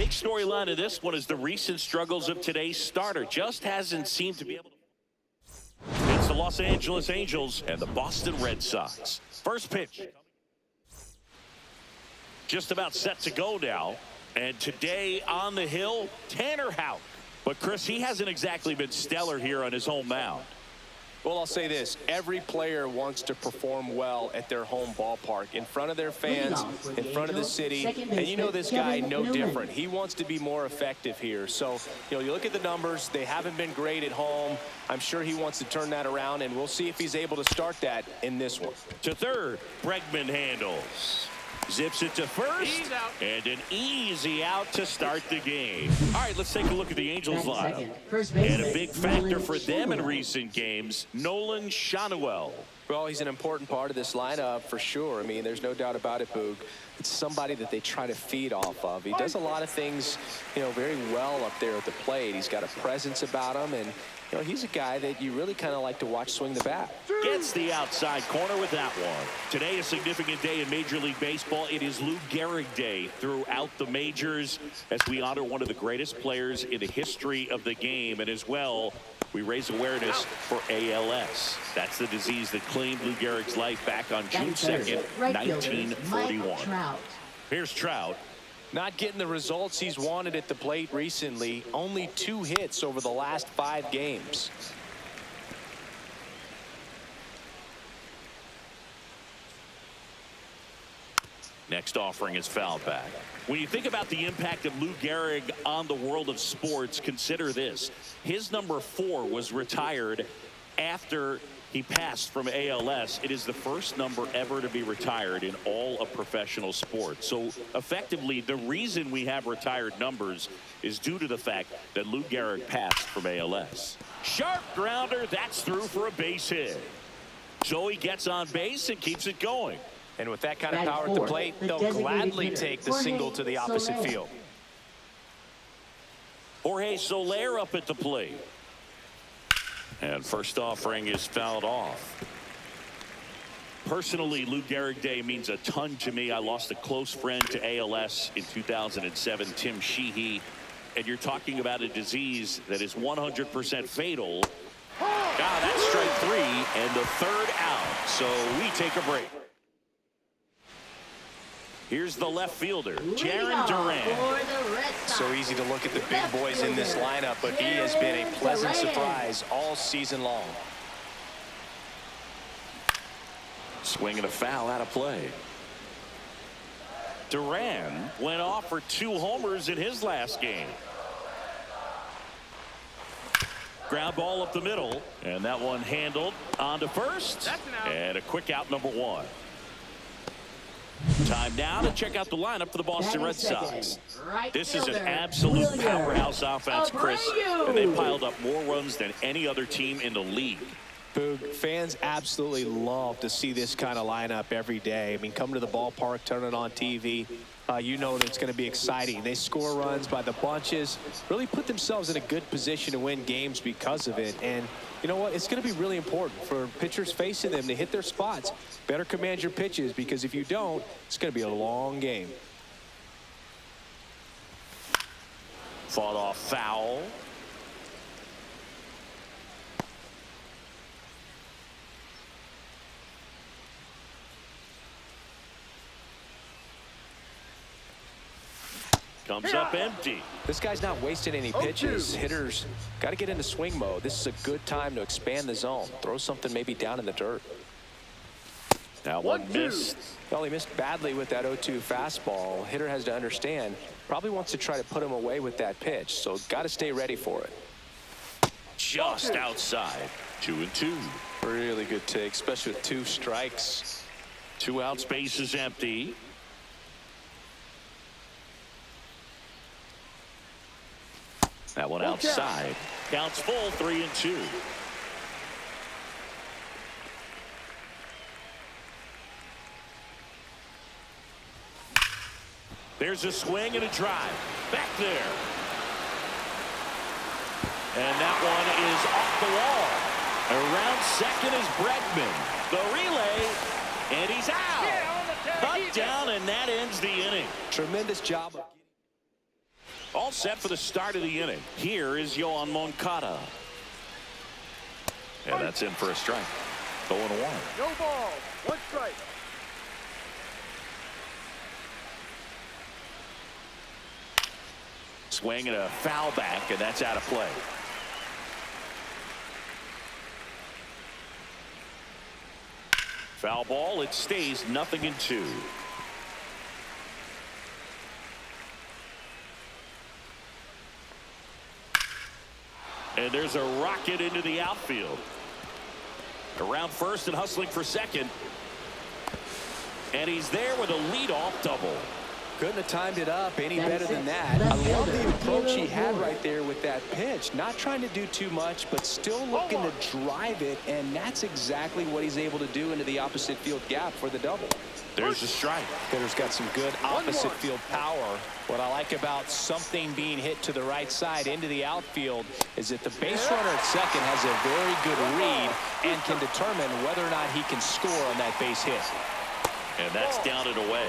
Big storyline of this one is the recent struggles of today's starter. Just hasn't seemed to be able to. It's the Los Angeles Angels and the Boston Red Sox. First pitch. Just about set to go now. And today on the hill, Tanner Houck. But Chris, he hasn't exactly been stellar here on his home mound. Well, I'll say this. Every player wants to perform well at their home ballpark, in front of their fans, in front of the city. And you know this guy no different. He wants to be more effective here. So, you look at the numbers. They haven't been great at home. I'm sure he wants to turn that around, and we'll see if he's able to start that in this one. To third, Bregman handles. Zips it to first, and an easy out to start the game. All right, let's take a look at the Angels lineup. And a big factor for them in recent games, Nolan Schanuel. Well, he's an important part of this lineup for sure. I mean, there's no doubt about it, Boog. It's somebody that they try to feed off of. He does a lot of things, very well up there at the plate. He's got a presence about him, and he's a guy that you really kind of like to watch swing the bat. Gets the outside corner with that one. Today, a significant day in Major League Baseball. It is Lou Gehrig Day throughout the majors as we honor one of the greatest players in the history of the game. And as well, we raise awareness for ALS. That's the disease that claimed Lou Gehrig's life back on June 2nd, 1941. Here's Trout. Not getting the results he's wanted at the plate recently. Only 2 hits over the last 5 games. Next offering is fouled back. When you think about the impact of Lou Gehrig on the world of sports, consider this. His number 4 was retired after he passed from ALS. It is the first number ever to be retired in all of professional sports. So effectively, the reason we have retired numbers is due to the fact that Lou Gehrig passed from ALS. Sharp grounder, that's through for a base hit. So he gets on base and keeps it going. And with that kind of power at the plate, they'll gladly take the single to the opposite field. Jorge Soler up at the plate. And first offering is fouled off. Personally, Lou Gehrig Day means a ton to me. I lost a close friend to ALS in 2007, Tim Sheehy. And you're talking about a disease that is 100% fatal. That's strike 3 and the 3rd out. So we take a break. Here's the left fielder, Jarren Duran. So easy to look at the big boys in this lineup, but he has been a pleasant surprise all season long. Swing and a foul out of play. Duran went off for 2 homers in his last game. Ground ball up the middle, and that one handled on to first, and a quick out, number 1. Time now to check out the lineup for the Boston Red Sox. This is an absolute powerhouse offense, Chris, and they piled up more runs than any other team in the league. Boog, fans absolutely love to see this kind of lineup every day. I mean, come to the ballpark, turn it on TV. You know that it's going to be exciting. They score runs by the bunches, really put themselves in a good position to win games because of it. And you know what? It's going to be really important for pitchers facing them to hit their spots. Better command your pitches, because if you don't, it's going to be a long game. Fought off foul. Comes up empty. This guy's not wasting any pitches. Hitters got to get into swing mode. This is a good time to expand the zone. Throw something maybe down in the dirt. That one missed. Well, he missed badly with that 0-2 fastball. Hitter has to understand, probably wants to try to put him away with that pitch, so got to stay ready for it. Just outside. 2-2. Really good take, especially with 2 strikes. 2 outs, base is empty. That one outside. Counts full, 3-2. There's a swing and a drive. Back there. And that one is off the wall. Around second is Bregman. The relay, and he's out. Cut down, and that ends the inning. Tremendous job. All set for the start of the inning. Here is Yohan Moncada. And that's in for a strike. 0-1. No ball. 1 strike. Swing and a foul back, and that's out of play. Foul ball. It stays 0-2. And there's a rocket into the outfield. Around first and hustling for second. And he's there with a leadoff double. Couldn't have timed it up any better than that. I love the approach he had right there with that pitch. Not trying to do too much, but still looking to drive it, and that's exactly what he's able to do into the opposite field gap for the double. There's a strike. Hitter's got some good opposite field power. What I like about something being hit to the right side into the outfield is that the base runner at second has a very good read and can determine whether or not he can score on that base hit. And that's down and away.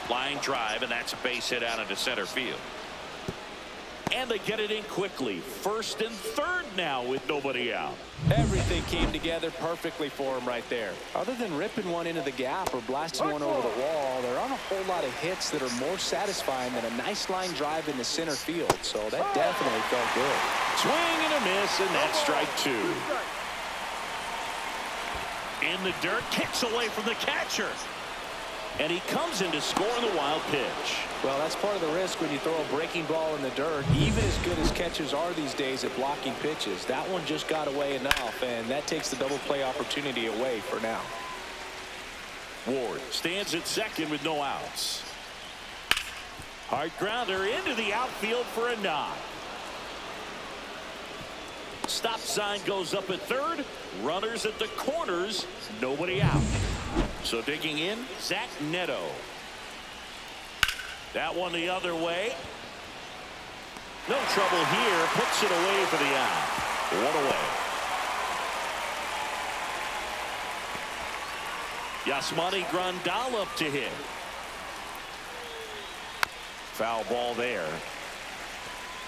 Line drive, and that's a base hit out into center field. And they get it in quickly. First and third now with nobody out. Everything came together perfectly for him right there. Other than ripping one into the gap or blasting one over the wall, there aren't a whole lot of hits that are more satisfying than a nice line drive in the center field. So that definitely felt good. Swing and a miss, and that's strike 2. In the dirt, kicks away from the catcher. And he comes in to score on the wild pitch. Well, that's part of the risk when you throw a breaking ball in the dirt. Even as good as catchers are these days at blocking pitches, that one just got away enough, and that takes the double play opportunity away for now. Ward stands at second with no outs. Hard grounder into the outfield for a knock. Stop sign goes up at third. Runners at the corners. Nobody out. So digging in, Zach Neto. That one the other way. No trouble here. Puts it away for the out. 1 away. Yasmani Grandal up to hit. Foul ball there.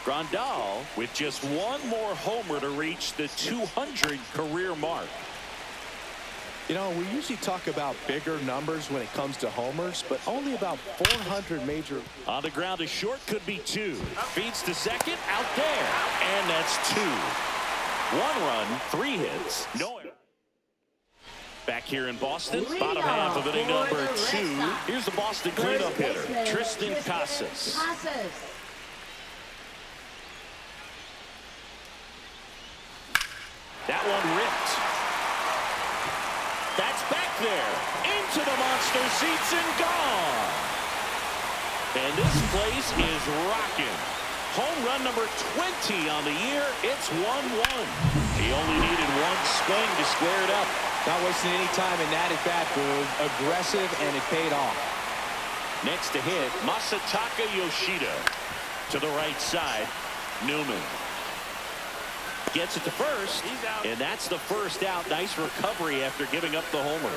Grandal with just one more homer to reach the 200 career mark. You know, we usually talk about bigger numbers when it comes to homers, but only about 400 major. On the ground, a short could be 2. Feeds to second, out there. And that's 2. 1 run, 3 hits, no error. Back here in Boston, bottom half of inning number 2. Here's the Boston cleanup hitter, Tristan Casas. That one ripped. That's back there. Into the monster seats and gone. And this place is rocking. Home run number 20 on the year. It's 1-1. He only needed 1 swing to square it up. Not wasting any time in that at bat, Boog. Aggressive, and it paid off. Next to hit, Masataka Yoshida. To the right side, Newman. Gets it to first, and that's the first out. Nice recovery after giving up the homer.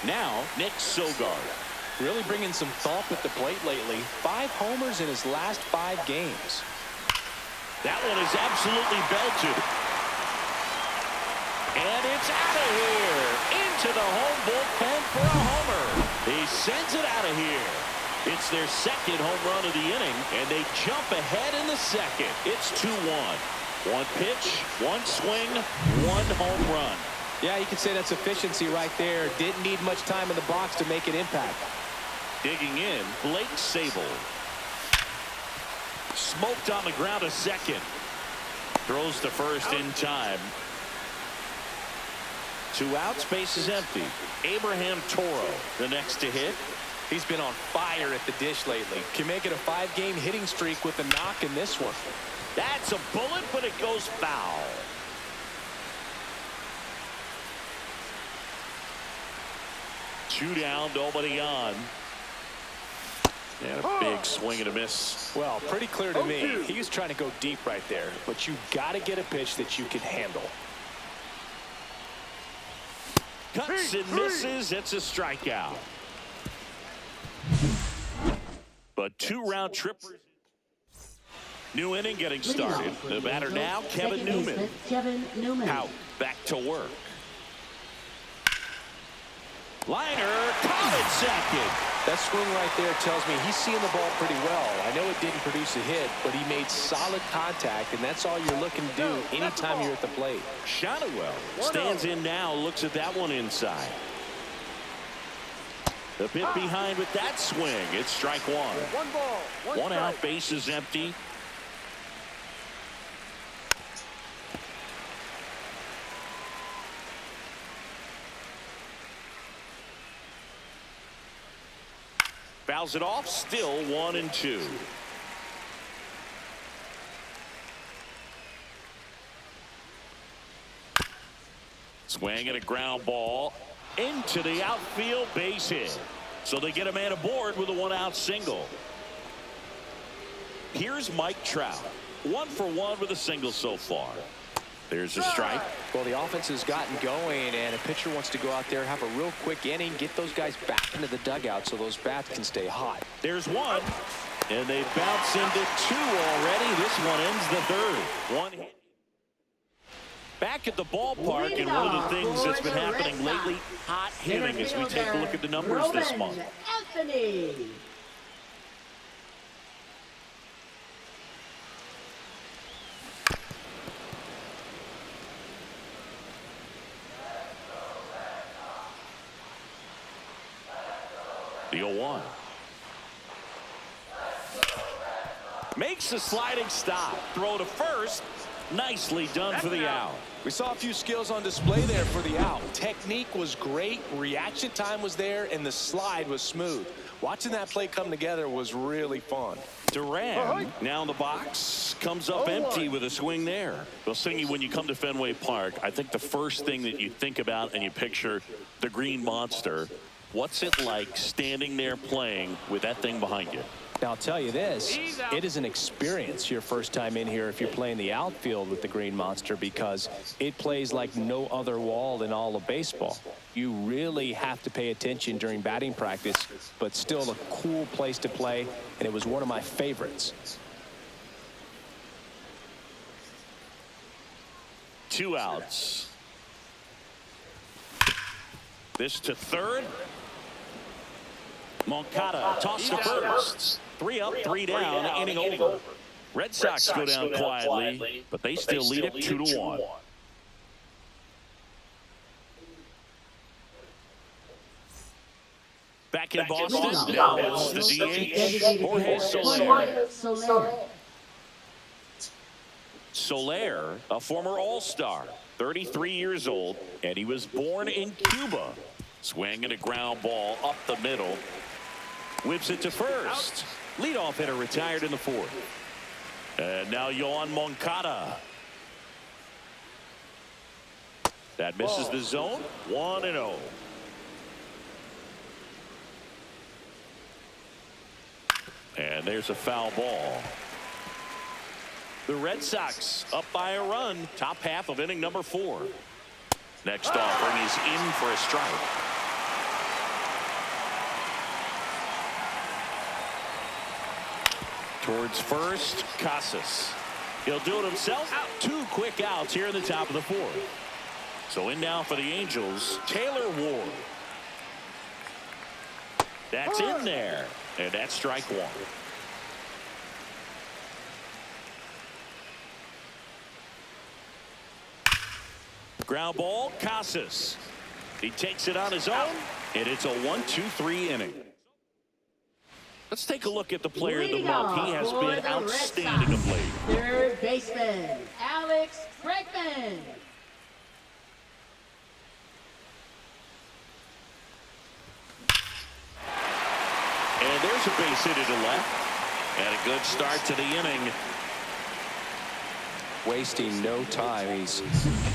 Now, Nick Sogard. Really bringing some thump at the plate lately. 5 homers in his last 5 games. That one is absolutely belted. And it's out of here. Into the home bullpen for a homer. He sends it out of here. It's their second home run of the inning, and they jump ahead in the second. It's 2-1. 1 pitch, 1 swing, 1 home run. Yeah, you can say that's efficiency right there. Didn't need much time in the box to make an impact. Digging in, Blake Sable. Smoked on the ground a second. Throws to first in time. 2 outs, base is empty. Abraham Toro, the next to hit. He's been on fire at the dish lately. Can make it a 5-game hitting streak with a knock in this one. That's a bullet, but it goes foul. Two down, nobody on. And a big swing and a miss. Well, pretty clear to me. He was trying to go deep right there, but you got to get a pitch that you can handle. Cuts and misses. It's a strikeout. But 2-round trippers. New inning getting started. The batter now, Kevin Newman. Out, back to work. Liner, caught at second. That swing right there tells me he's seeing the ball pretty well. I know it didn't produce a hit, but he made solid contact, and that's all you're looking to do anytime you're at the plate. Shadowell stands in now, looks at that one inside. The bit behind with that swing. It's strike one. 1 ball, 1 out, strike. base is empty. Fouls it off, still 1-2. Swing and a ground ball into the outfield, base hit. So they get a man aboard with a 1-out single. Here's Mike Trout. 1 for 1 with a single so far. There's a strike. Well, the offense has gotten going, and a pitcher wants to go out there, have a real quick inning, get those guys back into the dugout so those bats can stay hot. There's one, and they bounce into 2 already. This one ends the 3rd. 1 hit. Back at the ballpark, and one of the things that's been happening lately, hot hitting as we take a look at the numbers this month. Anthony. The 0-1. Makes a sliding stop. Throw to first. Nicely done for the out. We saw a few skills on display there for the out. Technique was great, reaction time was there, and the slide was smooth. Watching that play come together was really fun. Duran now in the box, comes up empty with a swing there. Well, Singy, when you come to Fenway Park, I think the first thing that you think about and you picture the Green Monster. What's it like standing there playing with that thing behind you? Now, I'll tell you this, it is an experience your first time in here if you're playing the outfield with the Green Monster, because it plays like no other wall in all of baseball. You really have to pay attention during batting practice, but still a cool place to play, and it was one of my favorites. 2 outs. This to third. Moncada toss to first. 3 up, 3 down, inning over. Red Sox go down quietly, but they still lead it 2-1. Back in Boston, now it's the DH, Jorge Soler. Soler, a former All-Star, 33 years old, and he was born in Cuba. Swing and a ground ball up the middle. Whips it to first. Leadoff hitter retired in the 4th. And now Yohan Moncada. That misses the zone. 1-0. And there's a foul ball. The Red Sox up by a run. Top half of inning number 4. Next offering is in for a strike. Towards first, Casas. He'll do it himself. 2 quick outs here in the top of the 4th. So in now for the Angels, Taylor Ward. That's in there. And that's strike 1. Ground ball, Casas. He takes it on his own, and it's a 1-2-3 inning. Let's take a look at the player of the month. He has been outstanding of late. Third baseman, Alex Bregman. And there's a base hit to the left. And a good start to the inning. Wasting no time. He's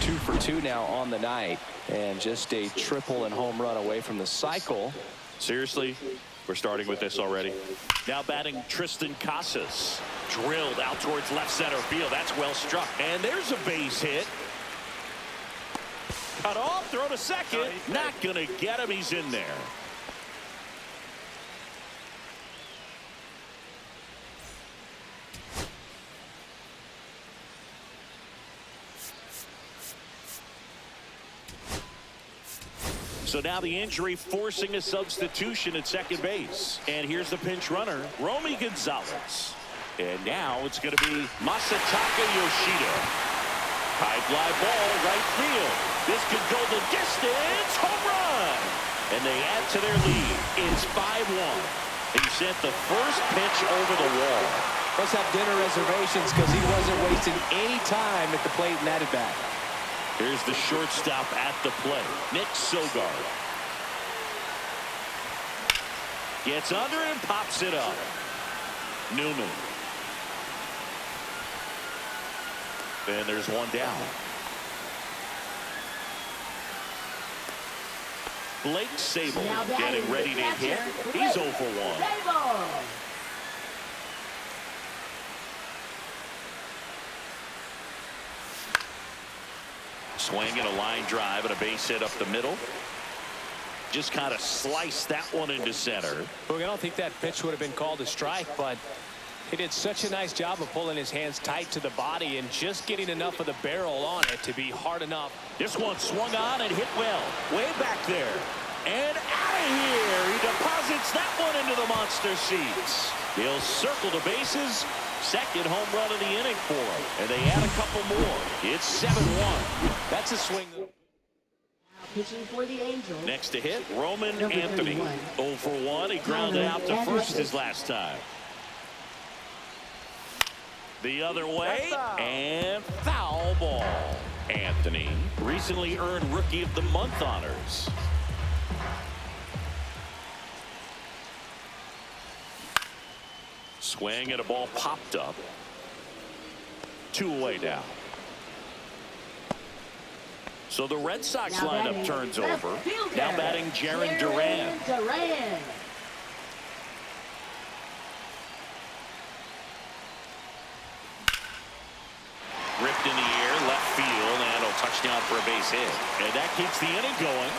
2 for 2 now on the night, and just a triple and home run away from the cycle. Seriously, we're starting with this already. Now batting Tristan Casas. Drilled out towards left center field. That's well struck. And there's a base hit. Cut off, throw to second. Not going to get him. He's in there. So now the injury forcing a substitution at second base. And here's the pinch runner, Romy Gonzalez. And now it's going to be Masataka Yoshida. High fly ball, right field. This could go the distance. Home run. And they add to their lead. It's 5-1. He sent the first pitch over the wall. Must have dinner reservations because he wasn't wasting any time at the plate in that at bat. Here's the shortstop at the plate, Nick Sogard. Gets under and pops it up. Newman. And there's one down. Blake Sable getting ready to hit. He's 0 for 1. Swinging a line drive and a base hit up the middle. Just kind of sliced that one into center. Look, I don't think that pitch would have been called a strike, but he did such a nice job of pulling his hands tight to the body and just getting enough of the barrel on it to be hard enough. This one swung on and hit well. Way back there. And out of here. He deposits that one into the monster seats. He'll circle the bases. Second home run of the inning for him. And they add a couple more. It's 7-1. That's a swing. Pitching for the Angels. Next to hit, Roman Number Anthony. 31. 0 for 1. He grounded out to first his last time. The other way, and foul ball. Anthony recently earned Rookie of the Month honors. Swing and a ball popped up. 2 away now. So the Red Sox lineup turns over. Now batting Jarren Duran. Ripped in the air, left field, and a touchdown for a base hit. And that keeps the inning going.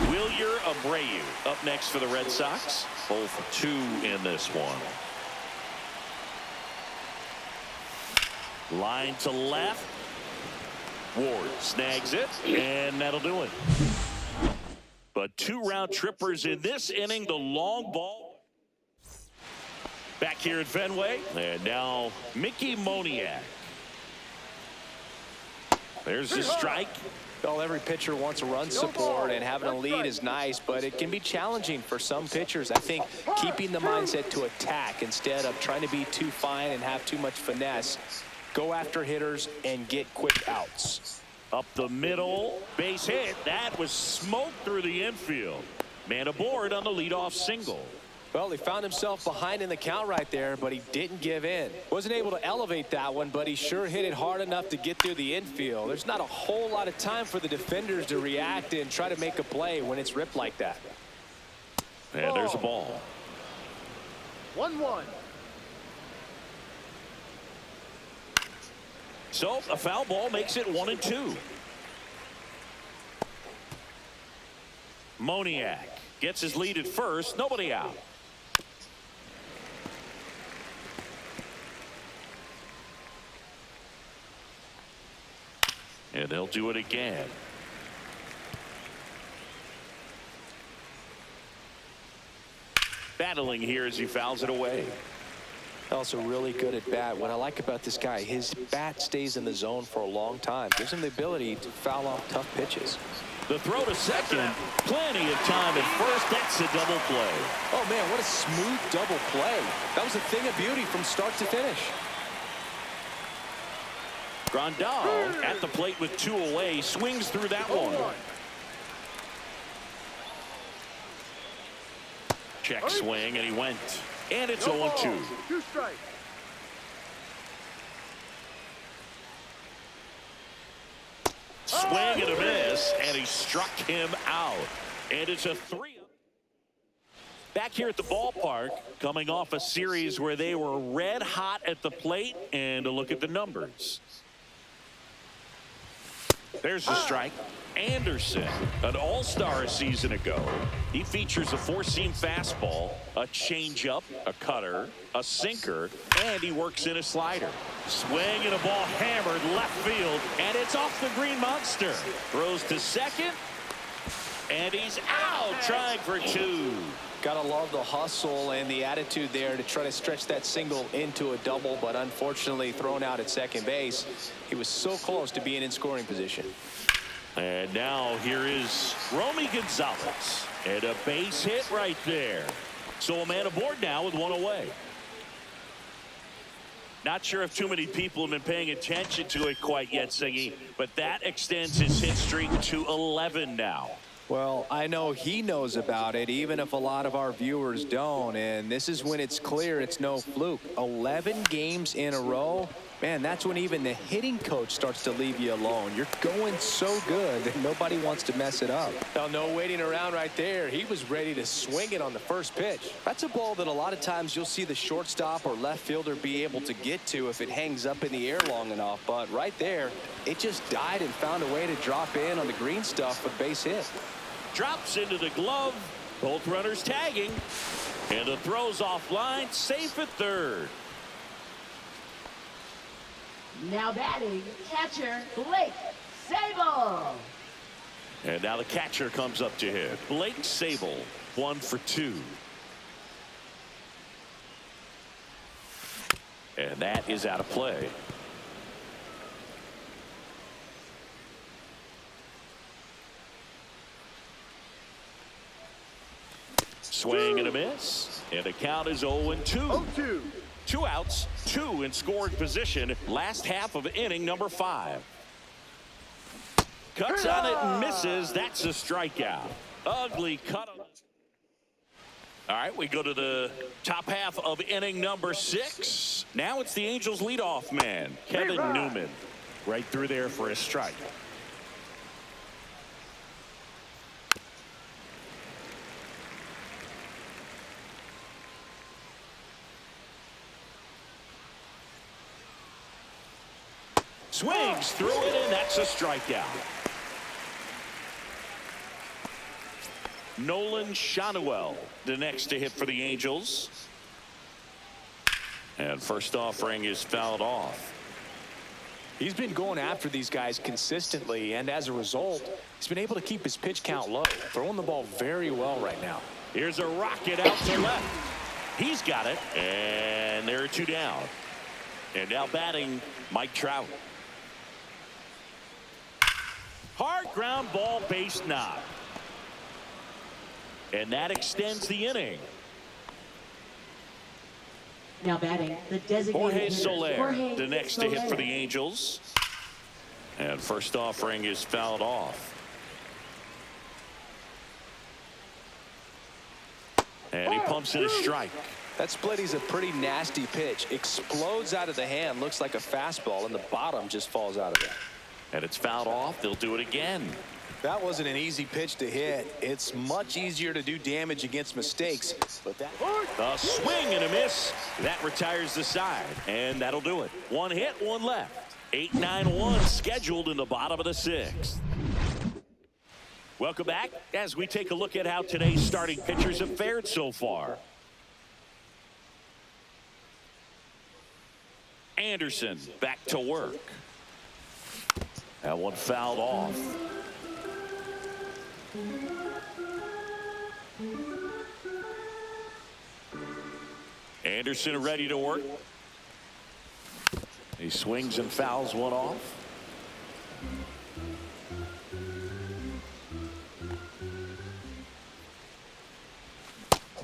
Wilyer Abreu up next for the Red Sox. 0 for 2 in this one. Line to left. Ward snags it, and that'll do it. But 2 round trippers in this inning. The long ball. Back here at Fenway. And now Mickey Moniak. There's the strike. Well, every pitcher wants a run support, and having a lead is nice, but it can be challenging for some pitchers. I think keeping the mindset to attack instead of trying to be too fine and have too much finesse. Go after hitters and get quick outs. Up the middle, base hit. That was smoked through the infield. Man aboard on the leadoff single. Well, he found himself behind in the count right there, but he didn't give in. Wasn't able to elevate that one, but he sure hit it hard enough to get through the infield. There's not a whole lot of time for the defenders to react and try to make a play when it's ripped like that. And there's a ball. 1-1. So a foul ball makes it 1-2. Moniak gets his lead at first. Nobody out. And they'll do it again. Battling here as he fouls it away. Also really good at bat. What I like about this guy, his bat stays in the zone for a long time. Gives him the ability to foul off tough pitches. The throw to second. Plenty of time at first. That's a double play. Oh, man, what a smooth double play. That was a thing of beauty from start to finish. Grandal at the plate with 2 away. Swings through that one. Check swing, and he went. And it's 0-2. 2 strikes. Swing and a miss, and he struck him out. And it's a 3. Back here at the ballpark, coming off a series where they were red hot at the plate, and a look at the numbers. There's a strike. Anderson, an all-star a season ago. He features a four-seam fastball, a changeup, a cutter, a sinker, and he works in a slider. Swing and a ball hammered left field, and it's off the green monster. Throws to second, and he's out, trying for two. Gotta love the hustle and the attitude there to try to stretch that single into a double, but unfortunately thrown out at second base. He was so close to being in scoring position. And now here is Romy Gonzalez, and a base hit right there. So a man aboard now with one away. Not sure if too many people have been paying attention to it quite yet, Singy, but that extends his hit streak to 11 now. Well, I know he knows about it, even if a lot of our viewers don't. And this is when it's clear it's no fluke. 11 games in a row. Man, that's when even the hitting coach starts to leave you alone. You're going so good that nobody wants to mess it up. Now, no waiting around right there. He was ready to swing it on the first pitch. That's a ball that a lot of times you'll see the shortstop or left fielder be able to get to if it hangs up in the air long enough. But right there, it just died and found a way to drop in on the green stuff for base hit. Drops into the glove. Both runners tagging. And the throw's offline. Safe at third. Now batting, catcher Blake Sable. And now the catcher comes up to hit. Blake Sable, 1 for 2. And that is out of play. Swing and a miss. And the count is 0-2. 0-2. 2 outs, 2 in scoring position. Last half of inning number 5. Cuts on it and misses. That's a strikeout. Ugly cut. All right, we go to the top half of inning number 6. Now it's the Angels leadoff man, Kevin Newman. Right through there for a strike. Swings through it, and that's a strikeout. Nolan Shanuel, the next to hit for the Angels. And first offering is fouled off. He's been going after these guys consistently, and as a result, he's been able to keep his pitch count low, throwing the ball very well right now. Here's a rocket out to left. He's got it, and there are 2 down. And now batting, Mike Trout. Hard ground ball, base knock. And that extends the inning. Now batting, the designated Jorge hitter, Soler, Jorge the next to hit for Soler. the Angels. And first offering is fouled off. And he pumps in a strike. That split is a pretty nasty pitch. Explodes out of the hand, looks like a fastball, and the bottom just falls out of it. And it's fouled off. They'll do it again. That wasn't an easy pitch to hit. It's much easier to do damage against mistakes. But that A swing and a miss. That retires the side. And that'll do it. 1 hit, 1 left. 8-9-1 scheduled in the bottom of the 6th. Welcome back as we take a look at how today's starting pitchers have fared so far. Anderson back to work. That one fouled off. Anderson ready to work. He swings and fouls one off.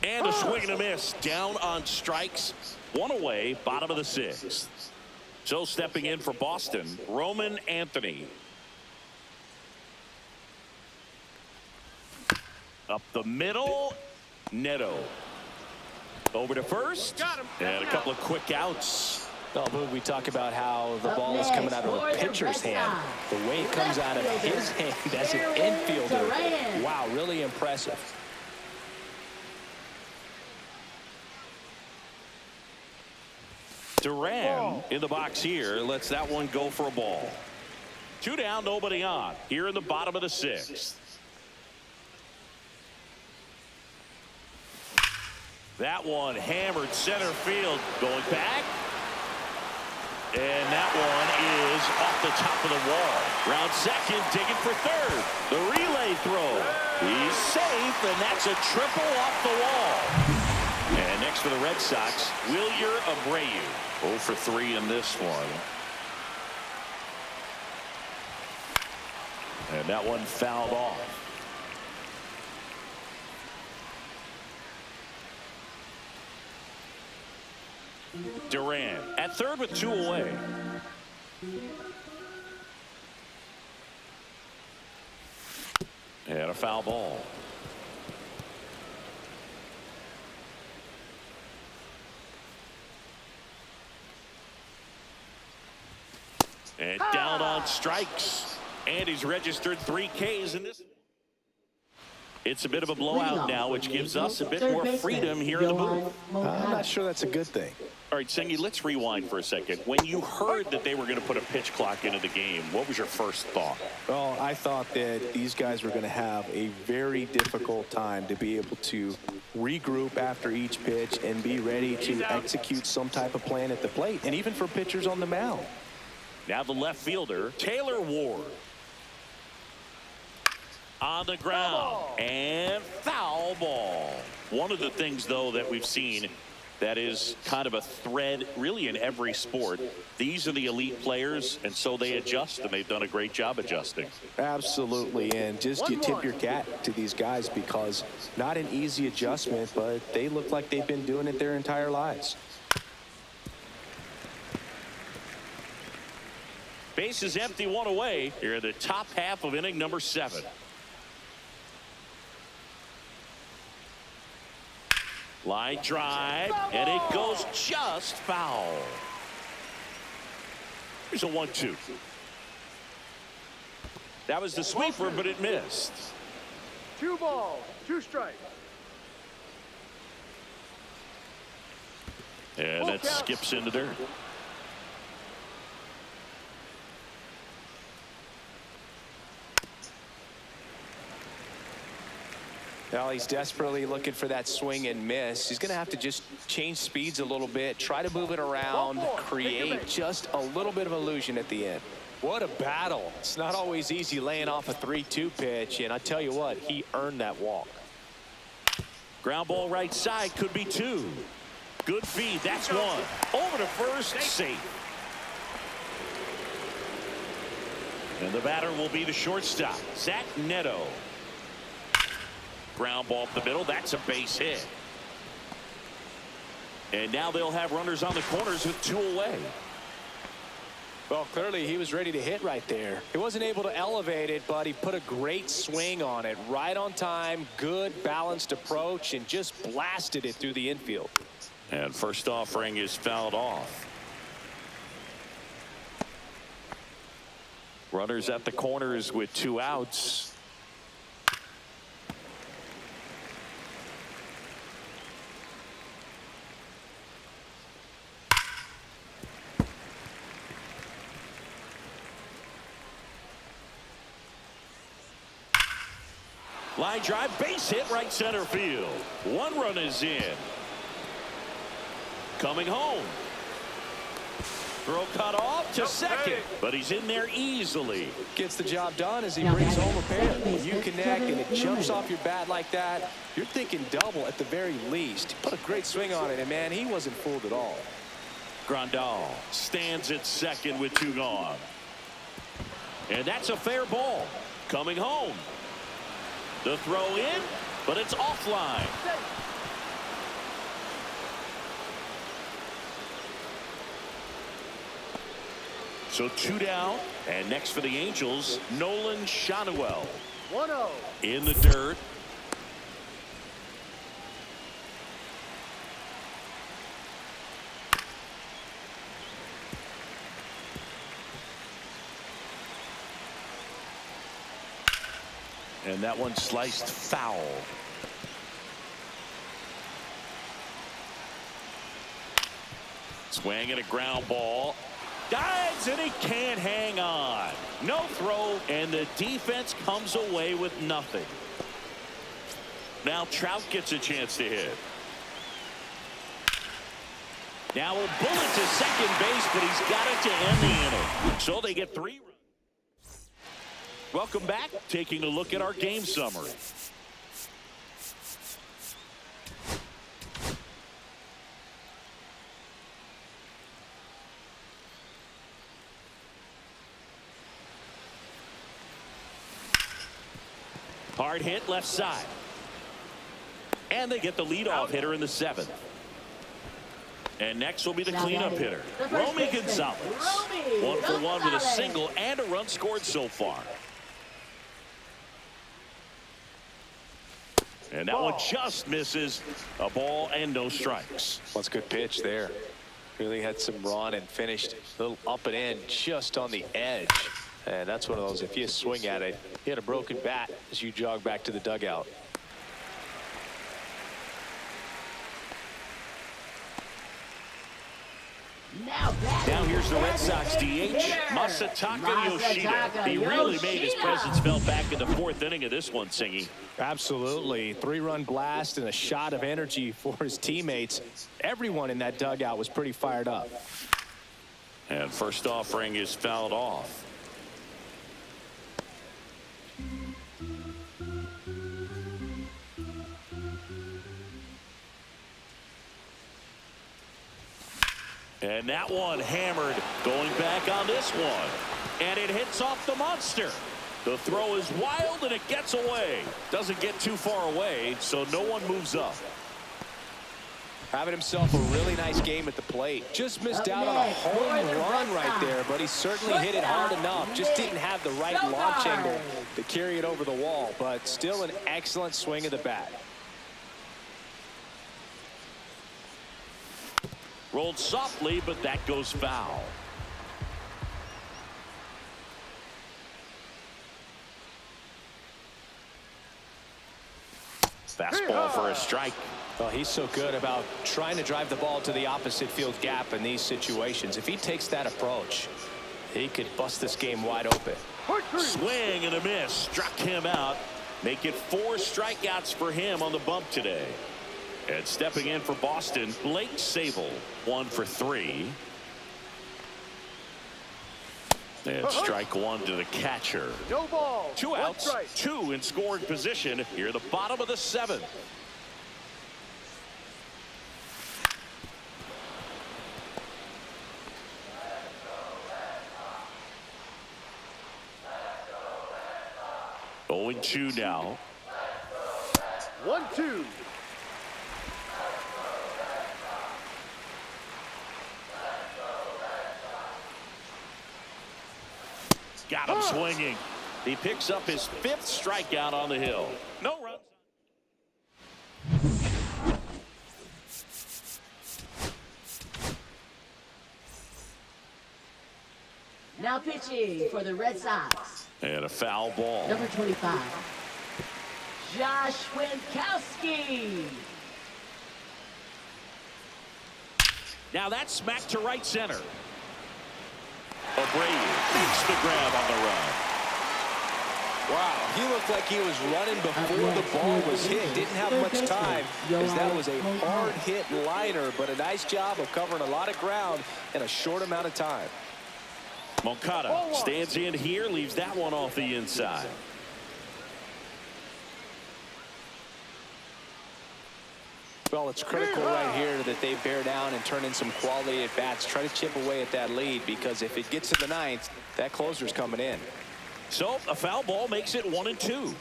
And a swing and a miss. Down on strikes. 1 away, bottom of the 6th. So stepping in for Boston, Roman Anthony. Up the middle, Neto. Over to first. Got him. And a couple of quick outs. Oh, Boog, we talk about how the Up ball is next, coming out of for a the pitcher's Red hand. Sox, The way it comes out of left his fielder, hand as an Aaron infielder. Duran. Wow, really impressive. Duran in the box here lets that one go for a ball. Two down, nobody on. Here in the bottom of the sixth. That one hammered center field. Going back. And that one is off the top of the wall. Round second, digging for third. The relay throw. He's safe, and that's a triple off the wall. And next for the Red Sox, Wilyer Abreu. 0 for 3 in this one. And that one fouled off. Duran at third with 2 away. And a foul ball. And down on strikes. And he's registered 3 Ks in this. It's a bit of a blowout now, which gives us a bit more freedom here in the booth. I'm not sure that's a good thing. All right, Sengi, let's rewind for a second. When you heard that they were going to put a pitch clock into the game, what was your first thought? Well, I thought that these guys were going to have a very difficult time to be able to regroup after each pitch and be ready to execute some type of plan at the plate, and even for pitchers on the mound. Now the left fielder, Taylor Ward. On the ground, and foul ball. One of the things, though, that we've seen that is kind of a thread really in every sport. These are the elite players, and so they adjust, and they've done a great job adjusting. Absolutely, and just you tip your cap to these guys because not an easy adjustment, but they look like they've been doing it their entire lives. Base is empty, 1 away. Here in the top half of inning number 7. Line drive, and it goes just foul. Here's a 1-2. That was the sweeper, but it missed. 2 balls, 2 strikes. And that skips into dirt. Well, he's desperately looking for that swing and miss. He's going to have to just change speeds a little bit, try to move it around, create just a little bit of illusion at the end. What a battle. It's not always easy laying off a 3-2 pitch, and I tell you what, he earned that walk. Ground ball right side, could be 2. Good feed, that's 1. Over to first, safe. And the batter will be the shortstop, Zach Neto. Ground ball up the middle. That's a base hit. And now they'll have runners on the corners with 2 away. Well, clearly he was ready to hit right there. He wasn't able to elevate it, but he put a great swing on it. Right on time, good balanced approach, and just blasted it through the infield. And first offering is fouled off. Runners at the corners with 2 outs. Line drive, base hit, right center field. 1 run is in. Coming home. Throw cut off to second, but he's in there easily. Gets the job done as he brings home a pair. When you connect and it jumps off your bat like that, you're thinking double at the very least. Put a great swing on it, and man, he wasn't fooled at all. Grandal stands at second with 2 gone. And that's a fair ball. Coming home. The throw in, but it's offline. So 2 down, and next for the Angels, Nolan Shanuel. 1-0. In the dirt. And that one sliced foul. Swing and a ground ball. Dives, and he can't hang on. No throw, and the defense comes away with nothing. Now Trout gets a chance to hit. Now a bullet to second base, but he's got it to end the inning. So they get 3 runs. Welcome back. Taking a look at our game summary. Hard hit left side. And they get the leadoff hitter in the 7th. And next will be the cleanup hitter, Romy Gonzalez. 1 for 1 with a single and a run scored so far. And that one just misses. A ball and no strikes. Well, it's a good pitch there. Really had some run and finished a little up and in just on the edge. And that's one of those, if you swing at it, you hit a broken bat as you jog back to the dugout. Now here's the Red Sox DH, Masataka Yoshida. He really made his presence felt back in the 4th inning of this one, Singy. Absolutely. 3-run blast and a shot of energy for his teammates. Everyone in that dugout was pretty fired up. And first offering is fouled off. And that one hammered, going back on this one. And it hits off the monster. The throw is wild and it gets away. Doesn't get too far away, so no one moves up. Having himself a really nice game at the plate. Just missed out on a home run right there, but he certainly hit it hard enough. Just didn't have the right launch angle to carry it over the wall, but still an excellent swing of the bat. Rolled softly, but that goes foul. Fastball for a strike. Well, he's so good about trying to drive the ball to the opposite field gap in these situations. If he takes that approach, he could bust this game wide open. Swing and a miss. Struck him out. Make it 4 strikeouts for him on the bump today. And stepping in for Boston, Blake Sabol, 1 for 3. And strike 1 to the catcher. No ball. 2 outs, 2 in scoring position here at the bottom of the 7th. Going 2 now. 1-2. Got him swinging. He picks up his 5th strikeout on the hill. No runs. Now pitching for the Red Sox. And a foul ball. Number 25, Josh Winkowski. Now that's smacked to right center. Abreu makes the grab on the run. Wow, he looked like he was running before the ball was hit. Didn't have much time, as that was a hard hit liner, but a nice job of covering a lot of ground in a short amount of time. Moncada stands in here, leaves that one off the inside. Well, it's critical right here that they bear down and turn in some quality at bats. Try to chip away at that lead, because if it gets to the 9th, that closer's coming in. So a foul ball makes it 1-2.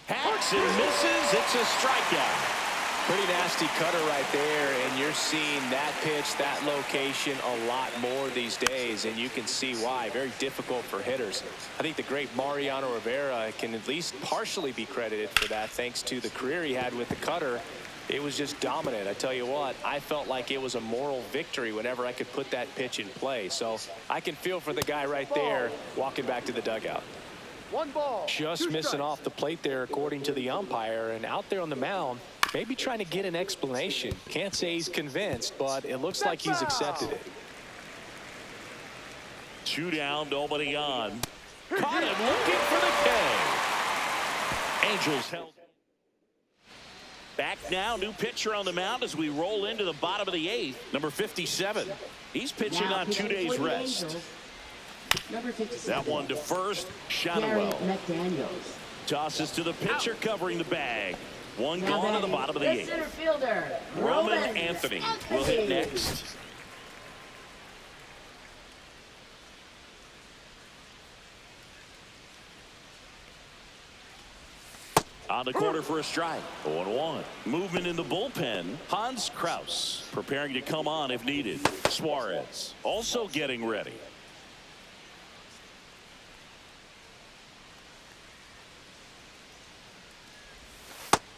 Hacks and misses. It's a strikeout. Pretty nasty cutter right there, and you're seeing that pitch, that location a lot more these days, and you can see why. Very difficult for hitters. I think the great Mariano Rivera can at least partially be credited for that, thanks to the career he had with the cutter. It was just dominant. I tell you what, I felt like it was a moral victory whenever I could put that pitch in play. So I can feel for the guy right there walking back to the dugout. 1 ball. Just missing off the plate there, according to the umpire, and out there on the mound, maybe trying to get an explanation. Can't say he's convinced, but it looks like he's accepted it. 2 down, nobody on. Caught him looking for the K. Angels held. Back now, new pitcher on the mound as we roll into the bottom of the 8th. Number 57. He's pitching Now on 2 days rest. Angels. Number 57. That one to first, Shadowell. McDaniels. Tosses to the pitcher covering the bag. One Now gone to the batting, bottom of the the 8th. center fielder, Roman Anthony will hit next. On the corner for a strike. 0-1. Movement in the bullpen. Hans Kraus preparing to come on if needed. Suarez also getting ready.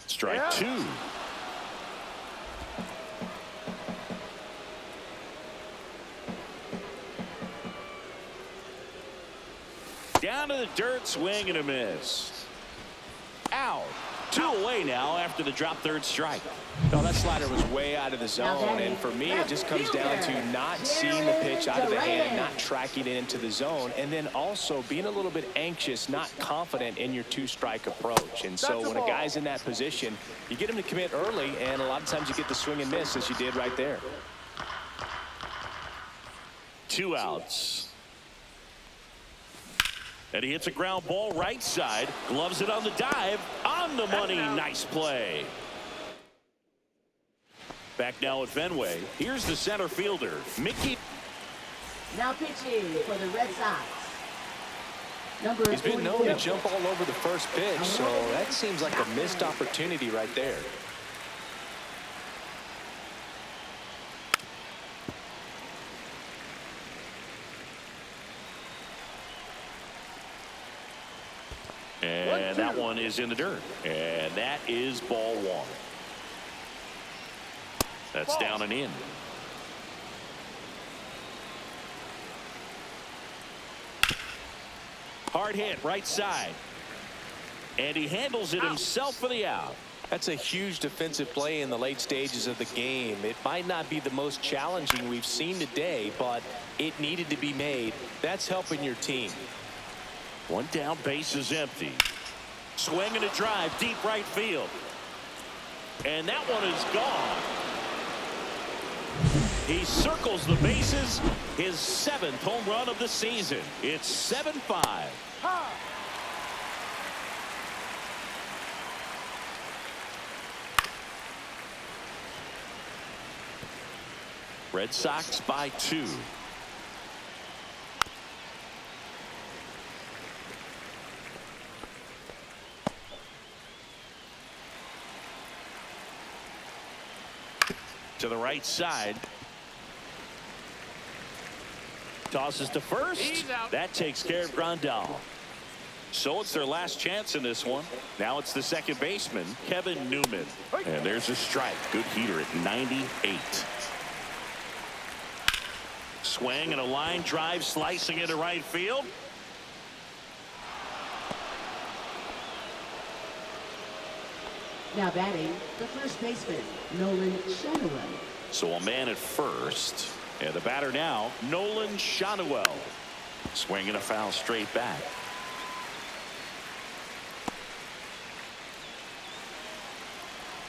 Strike 2. Down to the dirt, swing and a miss. Out. 2 away now after the drop third strike. No, that slider was way out of the zone, and for me, it just comes down to not seeing the pitch out of the hand, not tracking it into the zone, and then also being a little bit anxious, not confident in your 2-strike approach. And so when a guy's in that position, you get him to commit early, and a lot of times you get the swing and miss, as you did right there. 2 outs. And he hits a ground ball right side. Gloves it on the dive. On the money. Nice play. Back now at Fenway. Here's the center fielder, Mickey. Now pitching for the Red Sox. Number He's been known to 42. jump all over the first pitch, so that seems like a missed opportunity right there. And that one is in the dirt. And that is ball 1. That's down and in. Hard hit right side. And he handles it himself for the out. That's a huge defensive play in the late stages of the game. It might not be the most challenging we've seen today, but it needed to be made. That's helping your team. 1 down, base is empty. Swing and a drive, deep right field. And that one is gone. He circles the bases. His 7th home run of the season. It's 7-5. Red Sox by 2. To the right side. Tosses to first. That takes care of Grandal. So it's their last chance in this one. Now it's the second baseman, Kevin Newman. And there's a strike. Good heater at 98. Swing and a line drive slicing into right field. Now batting, the first baseman, Nolan Shadowell. So a man at first. And the batter now, Nolan Shadowell. Swinging a foul straight back.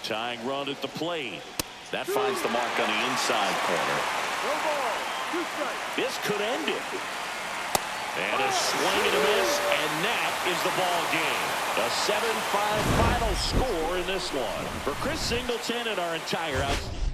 Tying run at the plate. That finds the mark on the inside corner. No ball. 2 strikes. This could end it. And a swing and a miss, and that is the ball game. A 7-5 final score in this one. For Chris Singleton and our entire outfit.